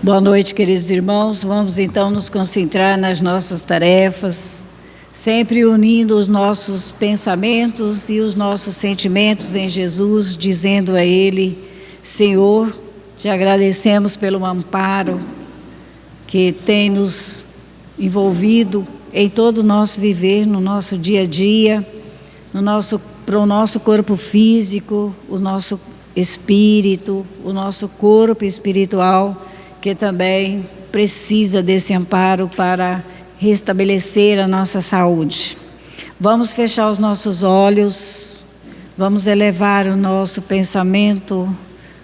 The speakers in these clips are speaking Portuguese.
Boa noite, queridos irmãos. Vamos então nos concentrar nas nossas tarefas, sempre unindo os nossos pensamentos e os nossos sentimentos em Jesus, dizendo a Ele: Senhor, te agradecemos pelo amparo que tem nos envolvido em todo o nosso viver, no nosso dia a dia, para o nosso corpo físico, o nosso espírito, o nosso corpo espiritual, que também precisa desse amparo para restabelecer a nossa saúde. Vamos fechar os nossos olhos, vamos elevar o nosso pensamento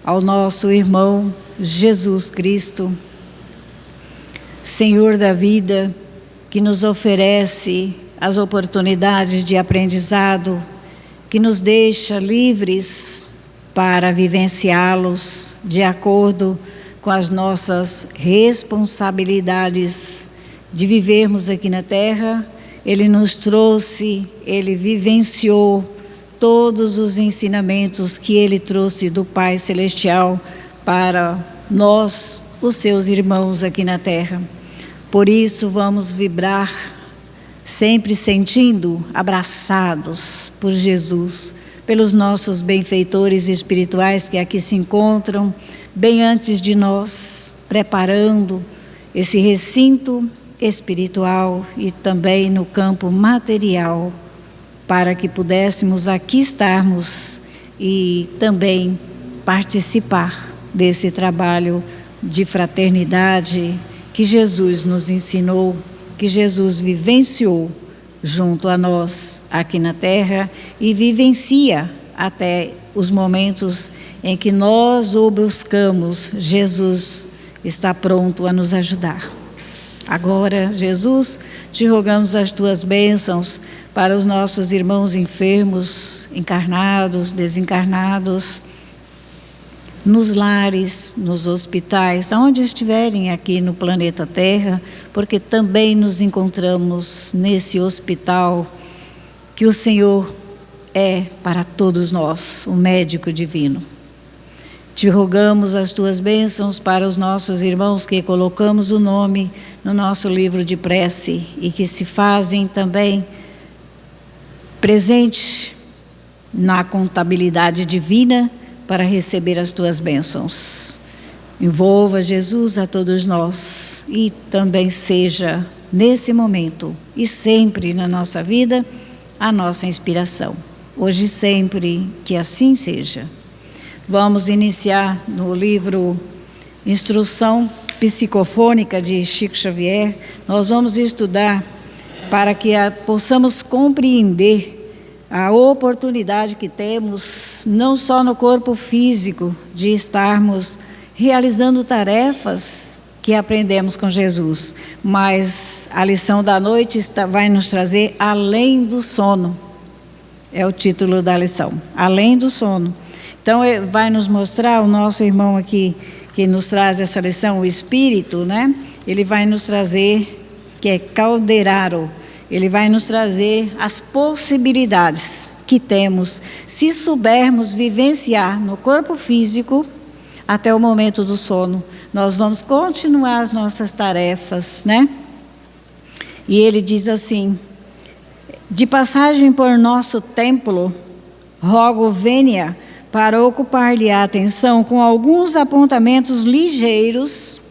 ao nosso irmão Jesus Cristo, Senhor da vida, que nos oferece as oportunidades de aprendizado, que nos deixa livres para vivenciá-los de acordo com as nossas responsabilidades de vivermos aqui na Terra. Ele nos trouxe, Ele vivenciou todos os ensinamentos que Ele trouxe do Pai Celestial para nós, os seus irmãos aqui na Terra. Por isso vamos vibrar, sempre sentindo abraçados por Jesus, pelos nossos benfeitores espirituais que aqui se encontram, bem antes de nós, preparando esse recinto espiritual e também no campo material, para que pudéssemos aqui estarmos e também participar desse trabalho de fraternidade que Jesus nos ensinou, que Jesus vivenciou junto a nós aqui na Terra e vivencia até os momentos em que nós o buscamos. Jesus está pronto a nos ajudar. Agora, Jesus, te rogamos as tuas bênçãos para os nossos irmãos enfermos, encarnados, desencarnados, nos lares, nos hospitais, aonde estiverem aqui no planeta Terra, porque também nos encontramos nesse hospital que o Senhor é para todos nós, o médico divino. Te rogamos as tuas bênçãos para os nossos irmãos que colocamos o nome no nosso livro de prece e que se fazem também presente na contabilidade divina para receber as tuas bênçãos. Envolva, Jesus, a todos nós e também seja, nesse momento e sempre na nossa vida, a nossa inspiração. Hoje e sempre, que assim seja. Vamos iniciar no livro Instrução Psicofônica de Chico Xavier. Nós vamos estudar para que possamos compreender a oportunidade que temos, não só no corpo físico, de estarmos realizando tarefas que aprendemos com Jesus, mas a lição da noite vai nos trazer além do sono. É o título da lição, além do sono. Então, vai nos mostrar, o nosso irmão aqui, que nos traz essa lição, o Espírito, né? Ele vai nos trazer, que é Calderaro, ele vai nos trazer as possibilidades que temos, se soubermos vivenciar no corpo físico, até o momento do sono. Nós vamos continuar as nossas tarefas, né? E ele diz assim: de passagem por nosso templo, rogo vênia para ocupar-lhe a atenção com alguns apontamentos ligeiros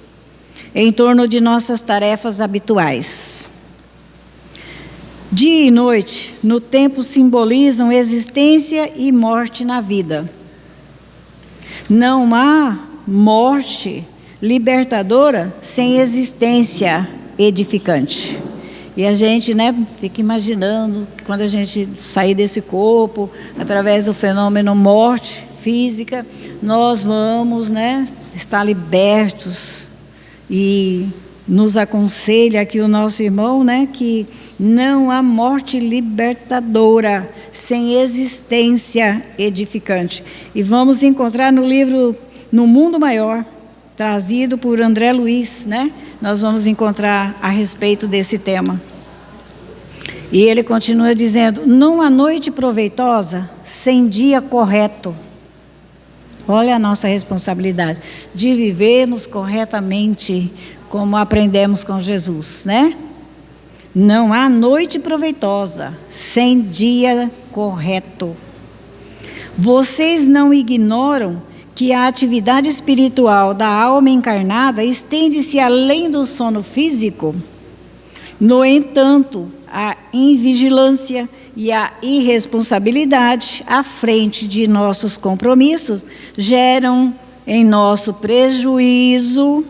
em torno de nossas tarefas habituais. Dia e noite, no tempo, simbolizam existência e morte na vida. Não há morte libertadora sem existência edificante. E a gente, né, fica imaginando que quando a gente sair desse corpo, através do fenômeno morte física, nós vamos, né, estar libertos. E nos aconselha aqui o nosso irmão, né, que não há morte libertadora sem existência edificante. E vamos encontrar no livro No Mundo Maior, trazido por André Luiz, né? Nós vamos encontrar a respeito desse tema. E ele continua dizendo: não há noite proveitosa sem dia correto. Olha a nossa responsabilidade de vivermos corretamente como aprendemos com Jesus, né? Não há noite proveitosa sem dia correto. Vocês não ignoram que a atividade espiritual da alma encarnada estende-se além do sono físico? No entanto, a invigilância e a irresponsabilidade à frente de nossos compromissos geram em nosso prejuízo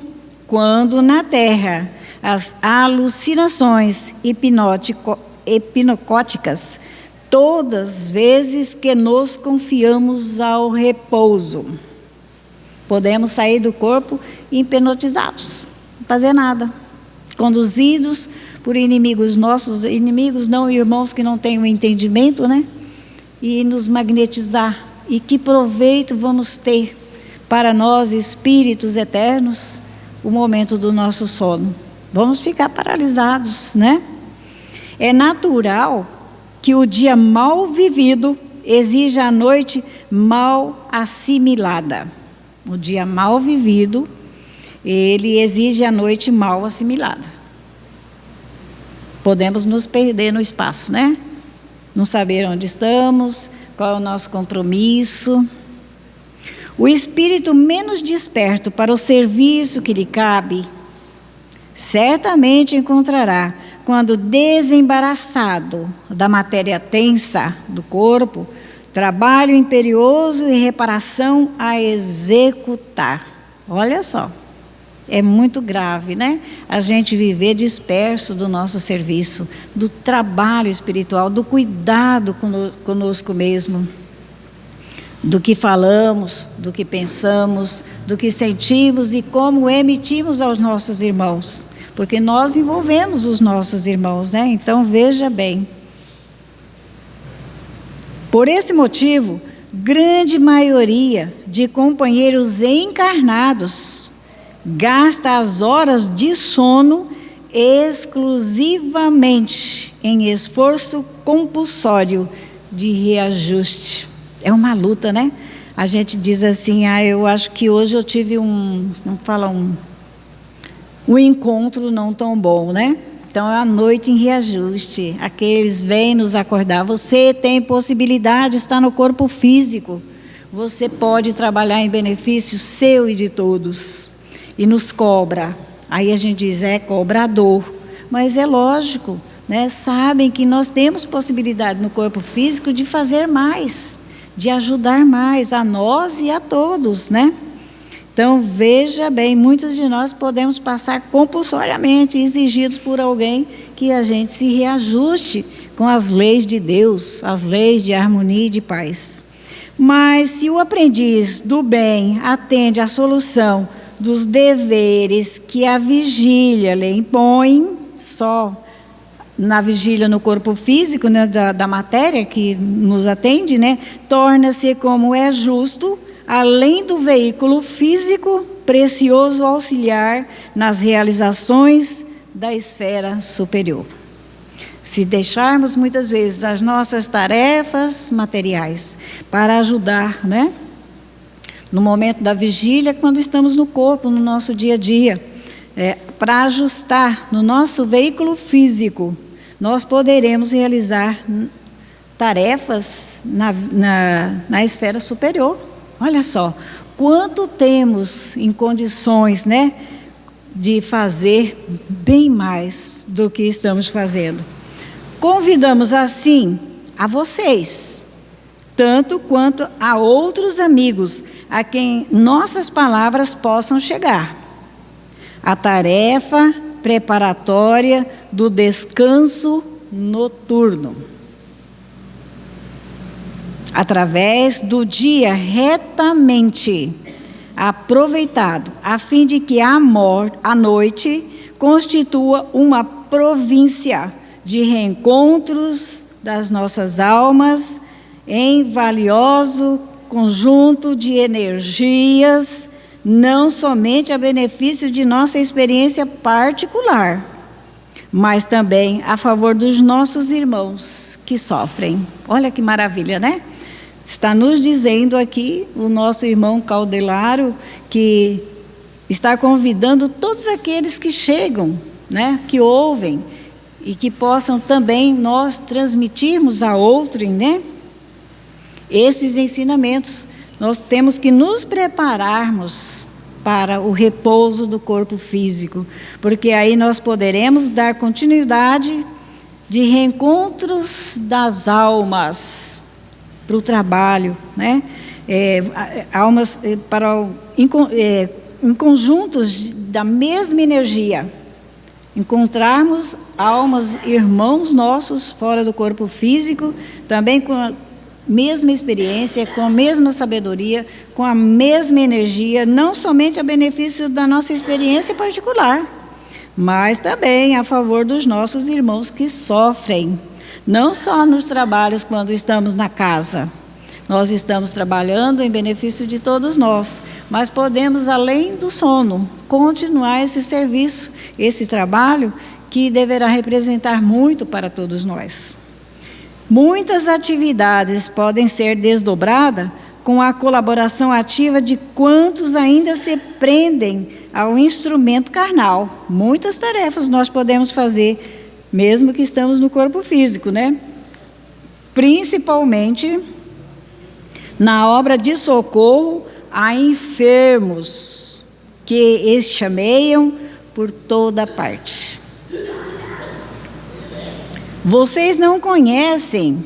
quando na Terra as alucinações hipnocóticas, todas as vezes que nos confiamos ao repouso. Podemos sair do corpo hipnotizados, não fazer nada, conduzidos por inimigos nossos, inimigos não irmãos que não têm o entendimento, né? E nos magnetizar. E que proveito vamos ter para nós, espíritos eternos, o momento do nosso sono? Vamos ficar paralisados, né? É natural que o dia mal vivido exija a noite mal assimilada. O dia mal vivido, ele exige a noite mal assimilada. Podemos nos perder no espaço, né? Não saber onde estamos, qual é o nosso compromisso. O espírito menos desperto para o serviço que lhe cabe, certamente encontrará, quando desembaraçado da matéria tensa do corpo, trabalho imperioso e reparação a executar. Olha só. É muito grave, né? A gente viver disperso do nosso serviço, do trabalho espiritual, do cuidado conosco mesmo, do que falamos, do que pensamos, do que sentimos e como emitimos aos nossos irmãos. Porque nós envolvemos os nossos irmãos, né? Então veja bem. Por esse motivo, grande maioria de companheiros encarnados gasta as horas de sono exclusivamente em esforço compulsório de reajuste. É uma luta, né? A gente diz assim, eu acho que hoje eu tive um encontro não tão bom, né? Então, é a noite em reajuste. Aqueles vêm nos acordar. Você tem possibilidade, está no corpo físico. Você pode trabalhar em benefício seu e de todos. E nos cobra. Aí a gente diz, é cobrador. Mas é lógico, né? Sabem que nós temos possibilidade no corpo físico de fazer mais, de ajudar mais a nós e a todos, né? Então, veja bem, muitos de nós podemos passar compulsoriamente, exigidos por alguém, que a gente se reajuste com as leis de Deus, as leis de harmonia e de paz. Mas se o aprendiz do bem atende à solução dos deveres que a vigília lhe impõe, só na vigília no corpo físico, né, da matéria que nos atende, né, torna-se, como é justo, além do veículo físico, precioso auxiliar nas realizações da esfera superior. Se deixarmos muitas vezes as nossas tarefas materiais para ajudar, né, no momento da vigília, quando estamos no corpo, no nosso dia a dia, para ajustar no nosso veículo físico, nós poderemos realizar tarefas na esfera superior. Olha só, quanto temos em condições, né, de fazer bem mais do que estamos fazendo. Convidamos assim a vocês, tanto quanto a outros amigos, a quem nossas palavras possam chegar. A tarefa preparatória do descanso noturno. Através do dia retamente aproveitado, a fim de que a noite constitua uma província de reencontros das nossas almas em valioso conjunto de energias, não somente a benefício de nossa experiência particular, mas também a favor dos nossos irmãos que sofrem. Olha que maravilha, né? Está nos dizendo aqui o nosso irmão Caldelaro que está convidando todos aqueles que chegam, né, que ouvem, e que possam também nós transmitirmos a outrem, né, esses ensinamentos. Nós temos que nos prepararmos para o repouso do corpo físico, porque aí nós poderemos dar continuidade de reencontros das almas para o trabalho, né? Almas em conjuntos da mesma energia. Encontrarmos almas, irmãos nossos fora do corpo físico, também com a mesma experiência, com a mesma sabedoria, com a mesma energia, não somente a benefício da nossa experiência particular, mas também a favor dos nossos irmãos que sofrem, não só nos trabalhos quando estamos na casa. Nós estamos trabalhando em benefício de todos nós, mas podemos, além do sono, continuar esse serviço, esse trabalho que deverá representar muito para todos nós. Muitas atividades podem ser desdobradas com a colaboração ativa de quantos ainda se prendem ao instrumento carnal. Muitas tarefas nós podemos fazer, mesmo que estamos no corpo físico, né? Principalmente na obra de socorro a enfermos, que chameiam por toda parte. Vocês não conhecem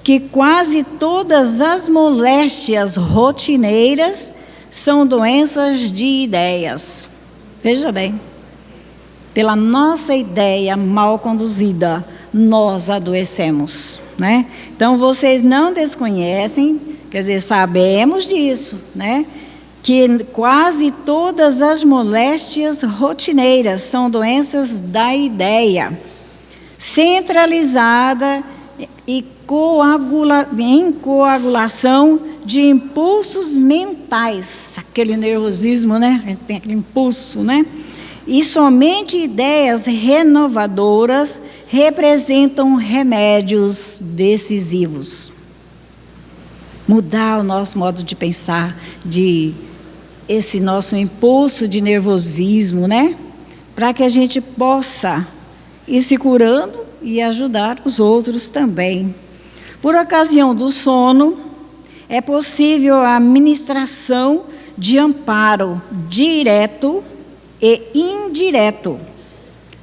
que quase todas as moléstias rotineiras são doenças de ideias. Veja bem, pela nossa ideia mal conduzida, nós adoecemos, né? Então, vocês não desconhecem, quer dizer, sabemos disso, né? Que quase todas as moléstias rotineiras são doenças da ideia, centralizada e em coagulação de impulsos mentais, aquele nervosismo, né? Tem aquele impulso, né? E somente ideias renovadoras representam remédios decisivos. Mudar o nosso modo de pensar, esse nosso impulso de nervosismo, né? Para que a gente possa ir se curando e ajudar os outros também. Por ocasião do sono, é possível a ministração de amparo direto e indireto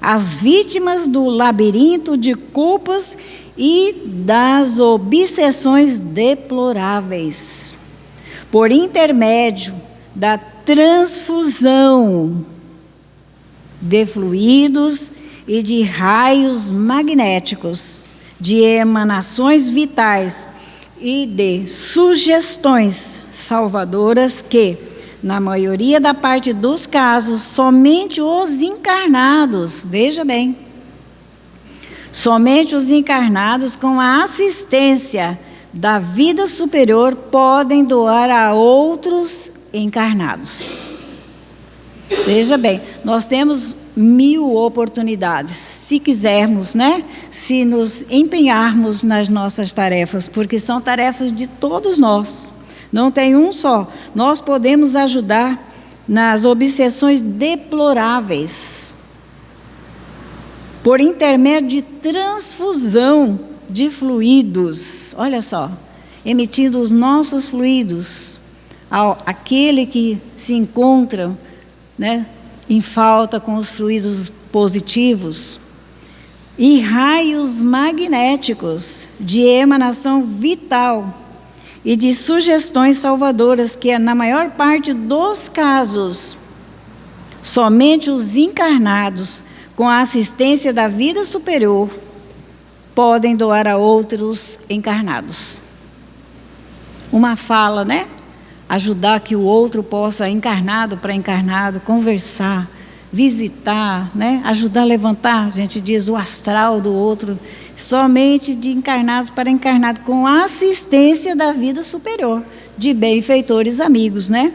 às vítimas do labirinto de culpas e das obsessões deploráveis, por intermédio da transfusão de fluidos e de raios magnéticos, de emanações vitais e de sugestões salvadoras que, na maioria da parte dos casos, somente os encarnados, veja bem, somente os encarnados com a assistência da vida superior podem doar a outros encarnados. Veja bem, nós temos 1000 oportunidades, se quisermos, né? Se nos empenharmos nas nossas tarefas, porque são tarefas de todos nós, não tem um só. Nós podemos ajudar nas obsessões deploráveis, por intermédio de transfusão de fluidos, olha só, emitindo os nossos fluidos àquele que se encontra, né, em falta com os fluidos positivos, e raios magnéticos de emanação vital e de sugestões salvadoras, que na maior parte dos casos, somente os encarnados, com a assistência da vida superior, podem doar a outros encarnados. Uma fala, né? Ajudar que o outro possa, encarnado para encarnado, conversar, visitar, né? Ajudar a levantar, a gente diz, o astral do outro, somente de encarnados para encarnado, com a assistência da vida superior, de benfeitores amigos, né?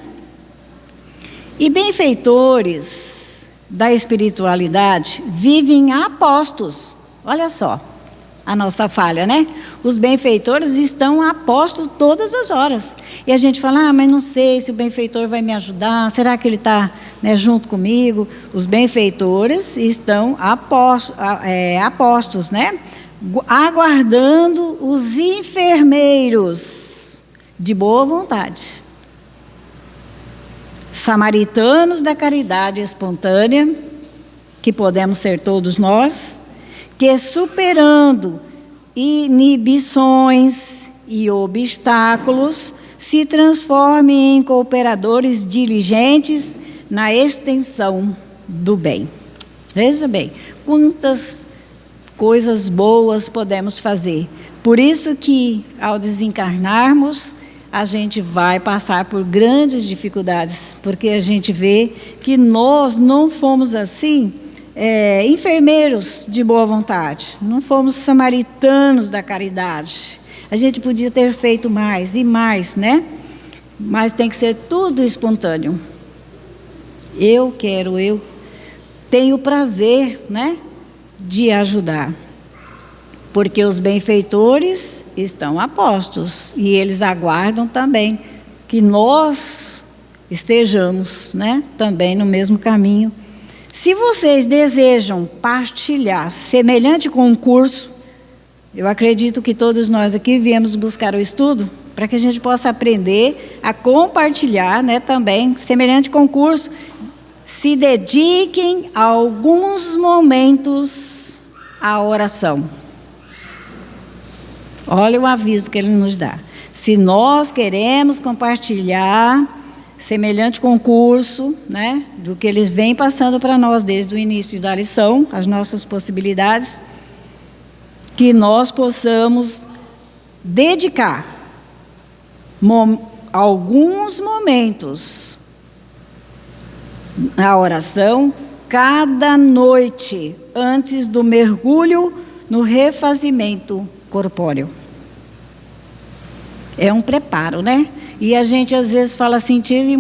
E benfeitores da espiritualidade vivem apostos, olha só, a nossa falha, né? Os benfeitores estão a posto todas as horas. E a gente fala, mas não sei se o benfeitor vai me ajudar, será que ele está, né, junto comigo? Os benfeitores estão a postos, né? Aguardando os enfermeiros de boa vontade. Samaritanos da caridade espontânea, que podemos ser todos nós, que superando inibições e obstáculos, se transformem em cooperadores diligentes na extensão do bem. Veja bem, quantas coisas boas podemos fazer. Por isso que, ao desencarnarmos, a gente vai passar por grandes dificuldades, porque a gente vê que nós não fomos assim, enfermeiros de boa vontade, não fomos samaritanos da caridade. A gente podia ter feito mais e mais, né? Mas tem que ser tudo espontâneo. Eu tenho prazer, né, de ajudar. Porque os benfeitores estão a postos e eles aguardam também que nós estejamos, né, também no mesmo caminho. Se vocês desejam partilhar semelhante concurso, eu acredito que todos nós aqui viemos buscar o estudo para que a gente possa aprender a compartilhar, né, também semelhante concurso. Se dediquem a alguns momentos à oração. Olha o aviso que ele nos dá. Se nós queremos compartilhar semelhante concurso, né, do que eles vêm passando para nós desde o início da lição, as nossas possibilidades, que nós possamos dedicar alguns momentos à oração cada noite antes do mergulho no refazimento corpóreo. É um preparo, né? E a gente às vezes fala assim, tive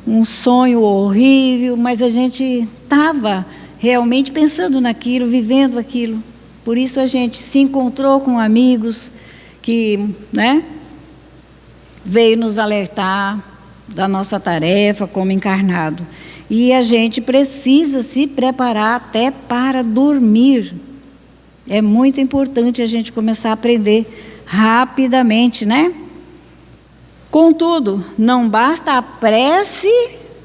um sonho horrível, mas a gente estava realmente pensando naquilo, vivendo aquilo. Por isso a gente se encontrou com amigos que, né, veio nos alertar da nossa tarefa como encarnado. E a gente precisa se preparar até para dormir. É muito importante a gente começar a aprender rapidamente, né? Contudo, não basta a prece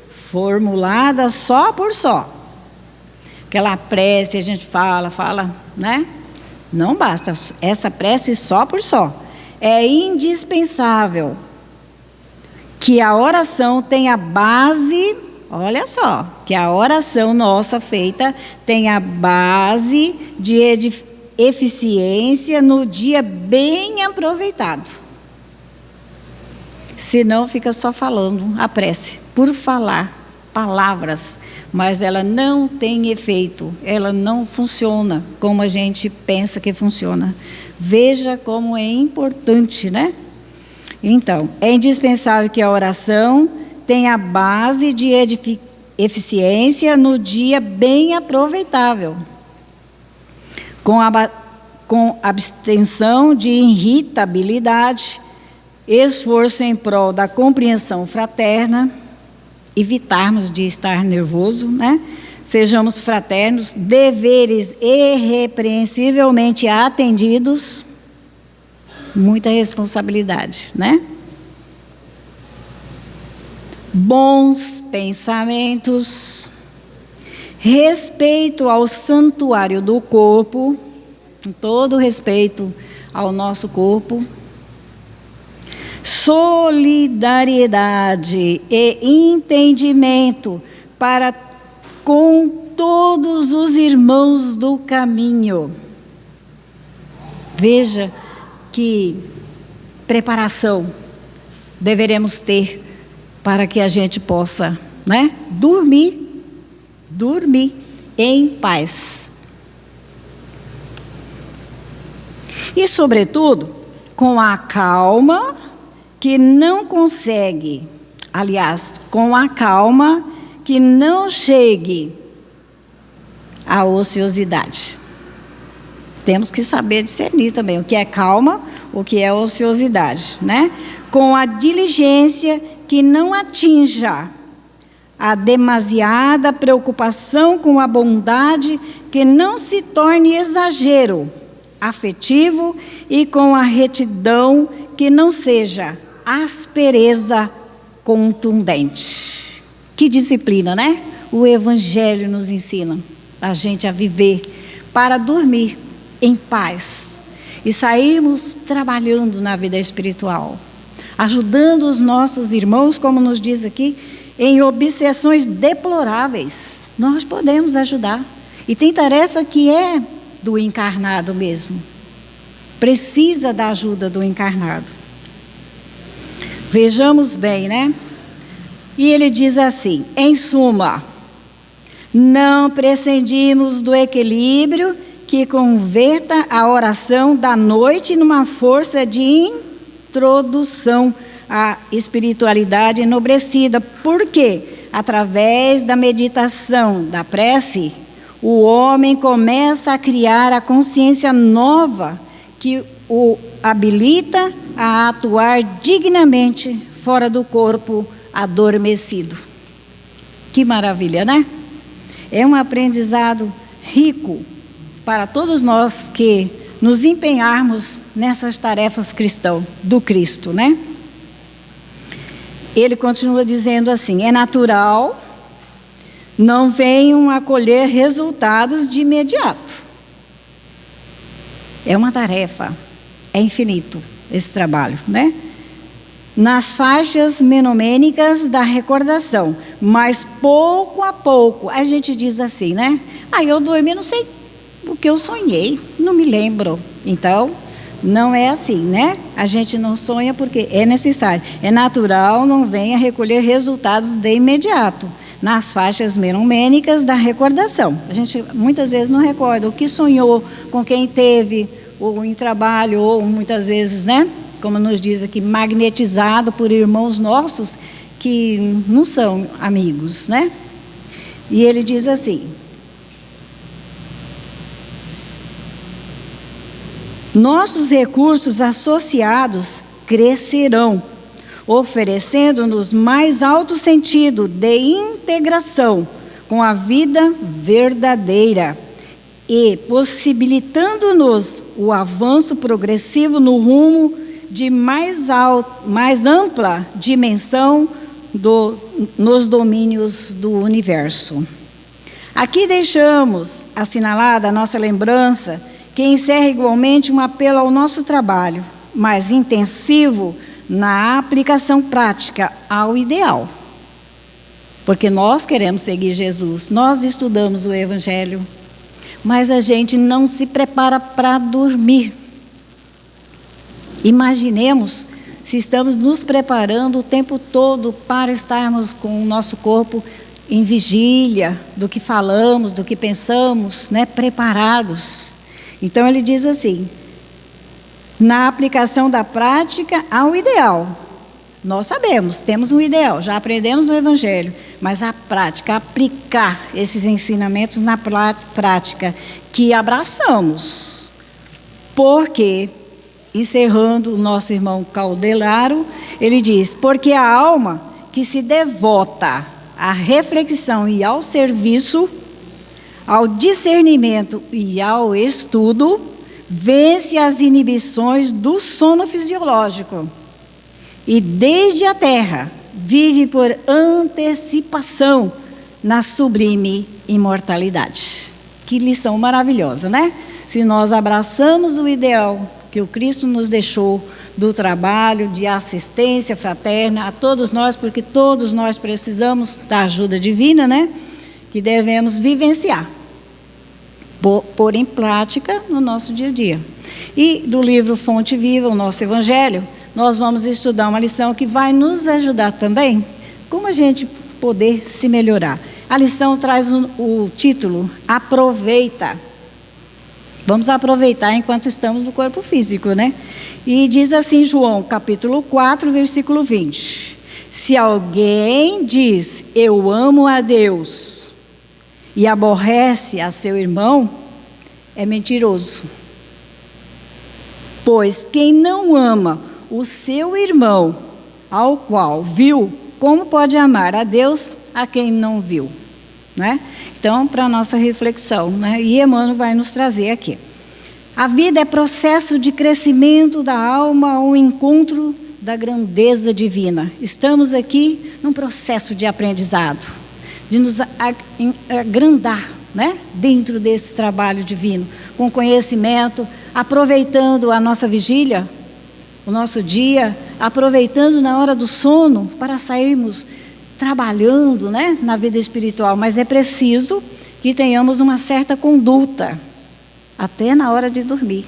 formulada só por só. Aquela prece a gente fala, né? Não basta essa prece só por só. É indispensável que a oração tenha base, olha só, que a oração nossa feita tenha base de eficiência no dia bem aproveitado. Senão fica só falando a prece, por falar palavras, mas ela não tem efeito, ela não funciona como a gente pensa que funciona. Veja como é importante, né? Então, é indispensável que a oração tenha base de eficiência no dia bem aproveitável, com abstenção de irritabilidade, esforço em prol da compreensão fraterna, evitarmos de estar nervoso, né? Sejamos fraternos, deveres irrepreensivelmente atendidos, muita responsabilidade, né? Bons pensamentos, respeito ao santuário do corpo, com todo respeito ao nosso corpo, solidariedade e entendimento para com todos os irmãos do caminho. Veja que preparação deveremos ter para que a gente possa, né, dormir em paz. E, sobretudo, com a calma que não consegue, aliás, com a calma que não chegue à ociosidade. temos que saber discernir também o que é calma, o que é ociosidade, né? Com a diligência que não atinja a demasiada preocupação, com a bondade que não se torne exagero afetivo, e com a retidão que não seja aspereza contundente. Que disciplina, né? O Evangelho nos ensina a gente a viver para dormir em paz e sairmos trabalhando na vida espiritual, ajudando os nossos irmãos, como nos diz aqui, em obsessões deploráveis. Nós podemos ajudar. E tem tarefa que é do encarnado mesmo. Precisa da ajuda do encarnado. Vejamos bem, né? E ele diz assim: em suma, não prescindimos do equilíbrio que converta a oração da noite numa força de introdução à espiritualidade enobrecida, porque através da meditação, da prece, o homem começa a criar a consciência nova que o habilita a atuar dignamente fora do corpo adormecido. Que maravilha, né? É um aprendizado rico para todos nós que nos empenharmos nessas tarefas cristãs do Cristo, né? Ele continua dizendo assim: é natural, não venham a colher resultados de imediato. É uma tarefa, é infinito esse trabalho, né? Nas faixas menomênicas da recordação, mas pouco a pouco, a gente diz assim, né? Eu dormi, não sei o que eu sonhei, não me lembro. Então, não é assim, né? A gente não sonha porque é necessário. É natural, não venha recolher resultados de imediato. Nas faixas menomênicas da recordação. A gente muitas vezes não recorda o que sonhou, com quem teve, ou em trabalho, ou muitas vezes, né? Como nos diz aqui, magnetizado por irmãos nossos que não são amigos, né? E ele diz assim: nossos recursos associados crescerão, oferecendo-nos mais alto sentido de integração com a vida verdadeira e possibilitando-nos o avanço progressivo no rumo de mais ampla dimensão nos domínios do universo. Aqui deixamos assinalada a nossa lembrança, que encerra igualmente um apelo ao nosso trabalho, mais intensivo na aplicação prática ao ideal. Porque nós queremos seguir Jesus, nós estudamos o Evangelho, mas a gente não se prepara para dormir. Imaginemos se estamos nos preparando o tempo todo para estarmos com o nosso corpo em vigília, do que falamos, do que pensamos, né, preparados. Então ele diz assim: na aplicação da prática ao ideal. Nós sabemos, temos um ideal, já aprendemos no Evangelho, mas a prática, aplicar esses ensinamentos na prática que abraçamos. Porque, encerrando o nosso irmão Caldelaro, ele diz: porque a alma que se devota à reflexão e ao serviço, ao discernimento e ao estudo, vence as inibições do sono fisiológico e desde a terra vive por antecipação na sublime imortalidade. Que lição maravilhosa, né? Se nós abraçamos o ideal que o Cristo nos deixou do trabalho, de assistência fraterna a todos nós, porque todos nós precisamos da ajuda divina, né? Que devemos vivenciar, pôr em prática no nosso dia a dia. E do livro Fonte Viva, o nosso Evangelho, nós vamos estudar uma lição que vai nos ajudar também, como a gente poder se melhorar. A lição traz o título, Aproveita. Vamos aproveitar enquanto estamos no corpo físico, né? E diz assim João, capítulo 4, versículo 20. Se alguém diz, eu amo a Deus, e aborrece a seu irmão, é mentiroso. Pois quem não ama o seu irmão, ao qual viu, como pode amar a Deus a quem não viu? Né? Então, para a nossa reflexão, né? E Emmanuel vai nos trazer aqui. A vida é processo de crescimento da alma ao encontro da grandeza divina. Estamos aqui num processo de aprendizado, de nos agrandar, né? Dentro desse trabalho divino, com conhecimento, aproveitando a nossa vigília, o nosso dia, aproveitando na hora do sono para sairmos trabalhando, né, na vida espiritual. Mas é preciso que tenhamos uma certa conduta, até na hora de dormir.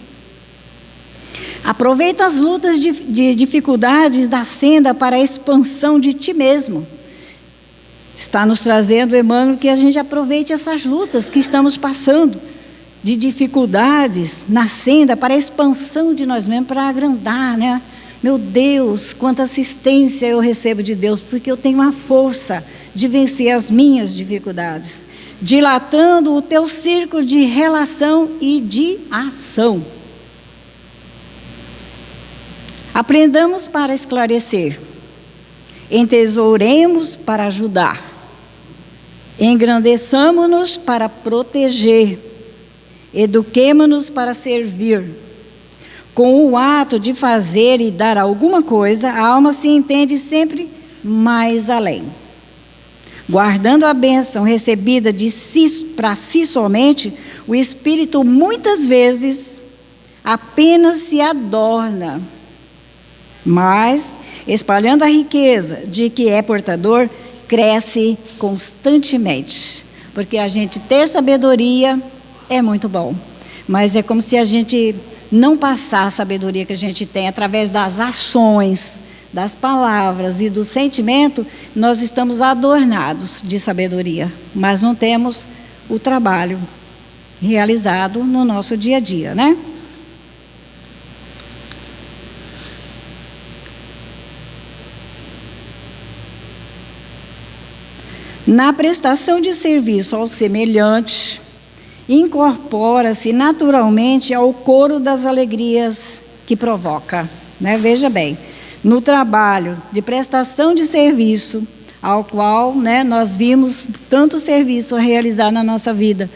Aproveita as lutas de dificuldades da senda para a expansão de ti mesmo. Está nos trazendo, Emmanuel, que a gente aproveite essas lutas que estamos passando, de dificuldades na senda para a expansão de nós mesmos, para agrandar, né? Meu Deus, quanta assistência eu recebo de Deus, porque eu tenho a força de vencer as minhas dificuldades, dilatando o teu círculo de relação e de ação. Aprendamos para esclarecer, entesouremos para ajudar, engrandeçamo-nos para proteger, eduquemo-nos para servir. Com o ato de fazer e dar alguma coisa, a alma se entende sempre mais além. Guardando a bênção recebida de si, para si somente, o espírito muitas vezes apenas se adorna, mas, espalhando a riqueza de que é portador, cresce constantemente. Porque a gente ter sabedoria é muito bom, mas é como se a gente não passar a sabedoria que a gente tem através das ações, das palavras e do sentimento, nós estamos adornados de sabedoria, mas não temos o trabalho realizado no nosso dia a dia, né? Na prestação de serviço ao semelhante, incorpora-se naturalmente ao coro das alegrias que provoca, né? Veja bem, no trabalho de prestação de serviço, ao qual, né, nós vimos tanto serviço a realizar na nossa vida,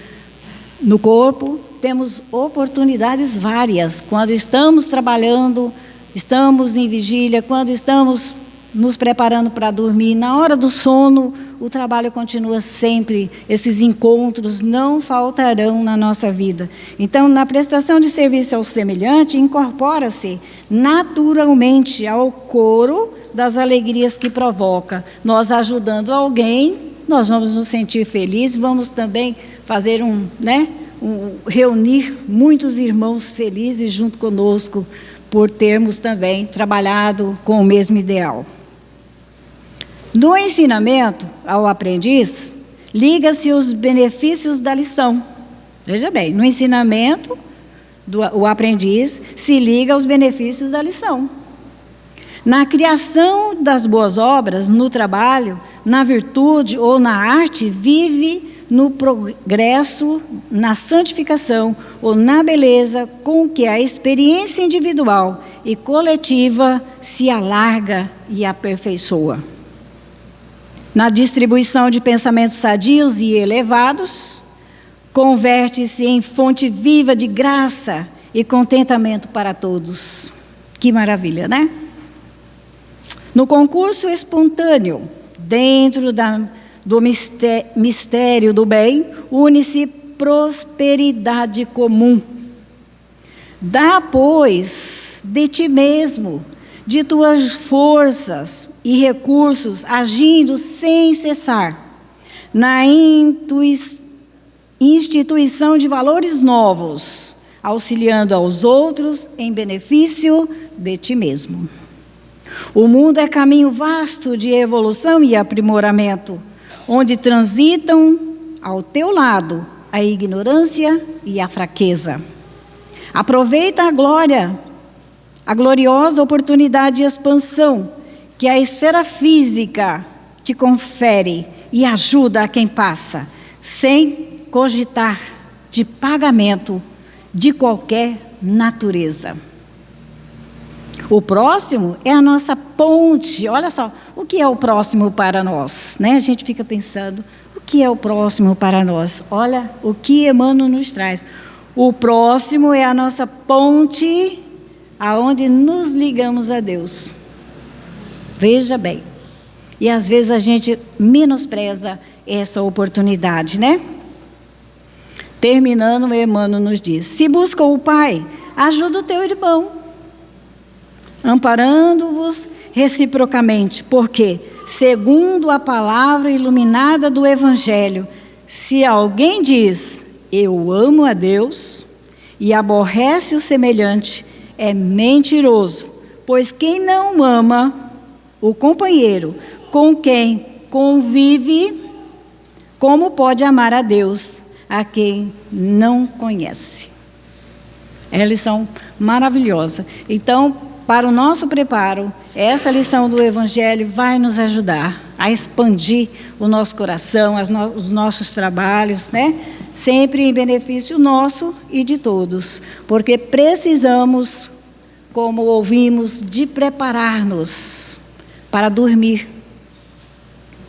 no corpo, temos oportunidades várias, quando estamos trabalhando, estamos em vigília, quando estamos nos preparando para dormir, na hora do sono, o trabalho continua sempre, esses encontros não faltarão na nossa vida. Então, na prestação de serviço ao semelhante, incorpora-se naturalmente ao coro das alegrias que provoca. Nós ajudando alguém, nós vamos nos sentir felizes, vamos também fazer reunir muitos irmãos felizes junto conosco, por termos também trabalhado com o mesmo ideal. No ensinamento ao aprendiz, liga-se os benefícios da lição. Veja bem, no ensinamento, o aprendiz se liga aos benefícios da lição. Na criação das boas obras, no trabalho, na virtude ou na arte, vive no progresso, na santificação ou na beleza com que a experiência individual e coletiva se alarga e aperfeiçoa. Na distribuição de pensamentos sadios e elevados, converte-se em fonte viva de graça e contentamento para todos. Que maravilha, né? No concurso espontâneo, dentro do mistério do bem, une-se prosperidade comum. Dá, pois, de ti mesmo, de tuas forças e recursos, agindo sem cessar, na instituição de valores novos, auxiliando aos outros em benefício de ti mesmo. O mundo é caminho vasto de evolução e aprimoramento, onde transitam ao teu lado a ignorância e a fraqueza. Aproveita a gloriosa oportunidade de expansão que a esfera física te confere e ajuda a quem passa, sem cogitar de pagamento de qualquer natureza. O próximo é a nossa ponte. Olha só, o que é o próximo para nós? Né? A gente fica pensando, o que é o próximo para nós? Olha o que Emmanuel nos traz. O próximo é a nossa ponte aonde nos ligamos a Deus. Veja bem. E às vezes a gente menospreza essa oportunidade, né? Terminando, Emmanuel nos diz: se busca o Pai, ajuda o teu irmão, amparando-vos reciprocamente, porque, segundo a palavra iluminada do Evangelho, se alguém diz, eu amo a Deus, e aborrece o semelhante, é mentiroso, pois quem não ama o companheiro com quem convive, como pode amar a Deus, a quem não conhece? É a lição maravilhosa. Então, para o nosso preparo, essa lição do Evangelho vai nos ajudar a expandir o nosso coração, os nossos trabalhos, né? Sempre em benefício nosso e de todos, porque precisamos, como ouvimos, de preparar-nos para dormir,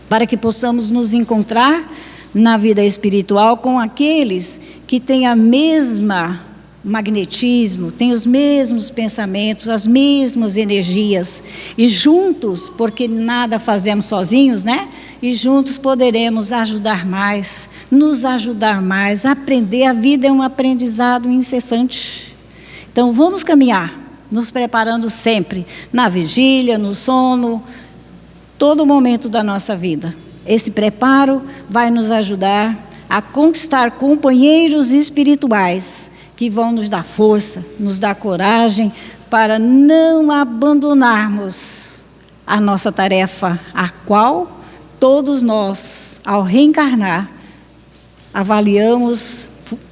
para que possamos nos encontrar na vida espiritual com aqueles que têm a mesma magnetismo, têm os mesmos pensamentos, as mesmas energias, e juntos, porque nada fazemos sozinhos, né? E juntos poderemos ajudar mais, nos ajudar mais, aprender. A vida é um aprendizado incessante. Então vamos caminhar, nos preparando sempre, na vigília, no sono, todo momento da nossa vida. Esse preparo vai nos ajudar a conquistar companheiros espirituais que vão nos dar força, nos dar coragem para não abandonarmos a nossa tarefa, a qual todos nós, ao reencarnar,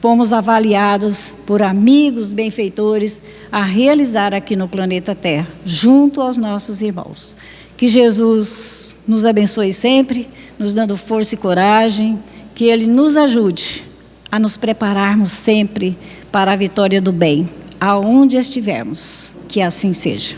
fomos avaliados por amigos benfeitores a realizar aqui no planeta Terra, junto aos nossos irmãos. Que Jesus nos abençoe sempre, nos dando força e coragem, que Ele nos ajude a nos prepararmos sempre para a vitória do bem, aonde estivermos, que assim seja.